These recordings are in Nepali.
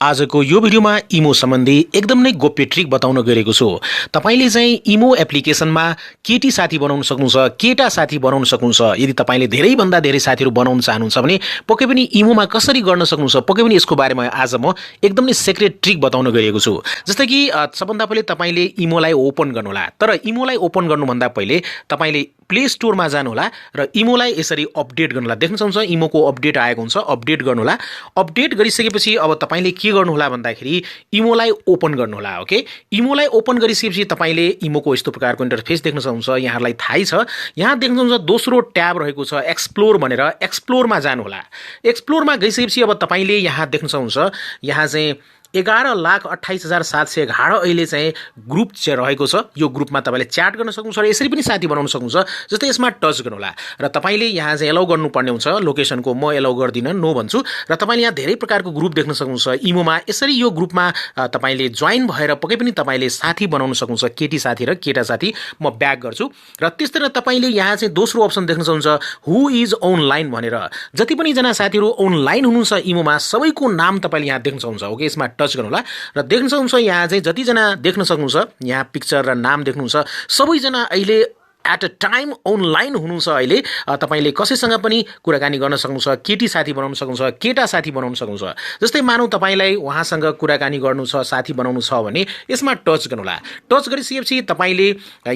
आजको यो भिडियोमा इमो सम्बन्धी एकदम नै गोप्य ट्रिक बताउन गएको छु। तपाईले चाहिँ इमो एप्लिकेसनमा केटी साथी बनाउन सक्नुहुन्छ, केटा साथी बनाउन सक्नुहुन्छ। यदि तपाईले धेरै भन्दा धेरै साथीहरु बनाउन चाहनुहुन्छ भने पक्कै पनि इमोमा कसरी गर्न सक्नुहुन्छ, पक्कै पनि यसको बारेमा आज म एकदम नै सिक्रेट ट्रिक बताउन गएको छु। जस्तै कि सबभन्दा पहिले तपाईले इमोलाई ओपन गर्नु होला। तर इमोलाई ओपन गर्नु भन्दा पहिले तपाईले प्ले स्टोरमा जानु होला र इमोलाई यसरी अपडेट गर्नु होला। देख्न सक्नुहुन्छ इमोको अपडेट आएको हुन्छ, अपडेट गर्नु होला। अपडेट गरिसकेपछि अब तपाईले के गर्नु होला भन्दाखेरि इमोलाई ओपन गर्नु होला। ओके, इमोलाई ओपन गरिसकेपछि तपाईले इमोको यस्तो प्रकारको इन्टरफेस देख्न सक्नुहुन्छ। यहाँलाई थाहै छ, यहाँ देख्न सक्नुहुन्छ दोस्रो ट्याब रहेको छ एक्सप्लोर भनेर। एक्सप्लोरमा जानु होला। एक्सप्लोरमा गइसकेपछि अब तपाईले यहाँ देख्न सक्नुहुन्छ यहाँ चाहिँ 11,28,711 अहिले चाहिँ ग्रुप चाहिँ रहेको छ। यो ग्रुपमा तपाईले च्याट गर्न सक्नुहुन्छ र यसरी पनि साथी बनाउन सक्नुहुन्छ। जस्तै यसमा टच गर्नु होला र तपाईले यहाँ चाहिँ एलाउ गर्नुपर्ने हुन्छ। लोकेसनको म एलाउ गर्दिन, नो भन्छु र तपाईले यहाँ धेरै प्रकारको ग्रुप देख्न सक्नुहुन्छ इमोमा। यसरी यो ग्रुपमा तपाईले जोइन भएर पक्कै पनि तपाईले साथी बनाउन सक्नुहुन्छ, केटी साथी र केटा साथी। म ब्याक गर्छु र त्यस्तै तपाईले यहाँ चाहिँ दोस्रो अप्सन देख्न सक्नुहुन्छ हु इज अनलाइन भनेर। जति पनि जना साथीहरु अनलाइन हुनुहुन्छ इमोमा सबैको नाम तपाईले यहाँ देख्न सक्नुहुन्छ। ओके, यसमा टच गर्नु होला र देख्न सक्नुहुन्छ यहाँ चाहिँ जतिजना देख्न सक्नुहुन्छ यहाँ पिक्चर र नाम देख्नुहुन्छ सबैजना अहिले एट अ टाइम अनलाइन हुनुहुन्छ। अहिले तपाईले कसैसँग पनि कुराकानी गर्न सक्नुहुन्छ, केटी साथी बनाउन सक्नुहुन्छ, केटा साथी बनाउन सक्नुहुन्छ। जस्तै मानौ तपाईलाई उहाँसँग कुराकानी गर्नु छ, साथी बनाउनु छ भने यसमा टच गर्नु होला। टच गरिसकेपछि तपाईले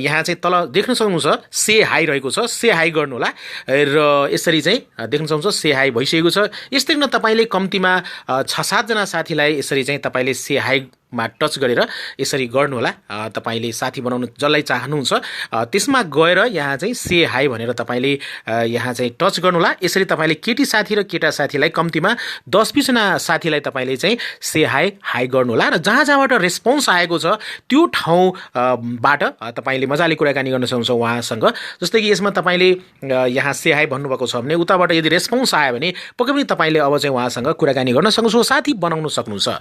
यहाँ चाहिँ तल देख्न सक्नुहुन्छ से हाई रहेको छ, से हाई गर्नु होला र यसरी चाहिँ देख्न सक्नुहुन्छ से हाई भइसकेको छ। यस्तै गर्न तपाईले कम्तीमा 6-7 जना साथीलाई यसरी चाहिँ तपाईले से हाई मा टच गरेर यसरी गर्नु होला। तपाईले साथी बनाउन जसलाई चाहनुहुन्छ त्यसमा गएर यहाँ चाहिँ से हाई भनेर तपाईले यहाँ चाहिँ टच गर्नु होला। यसरी तपाईले केटी साथी र केटा साथीलाई कम्तीमा 10-20 जना साथीलाई तपाईले चाहिँ से हाई गर्नु होला र जहाँ जहाँबाट रेस्पोन्स आएको छ त्यो ठाउँबाट तपाईले मजाले कुराकानी गर्न सक्नुहुन्छ उहाँसँग। जस्तै कि यसमा तपाईले यहाँ से हाई भन्नुभएको छ भने उताबाट यदि रेस्पोन्स आयो भने पक्कै पनि तपाईले अब चाहिँ उहाँसँग कुराकानी गर्न सक्नुहुन्छ, साथी बनाउन सक्नुहुन्छ।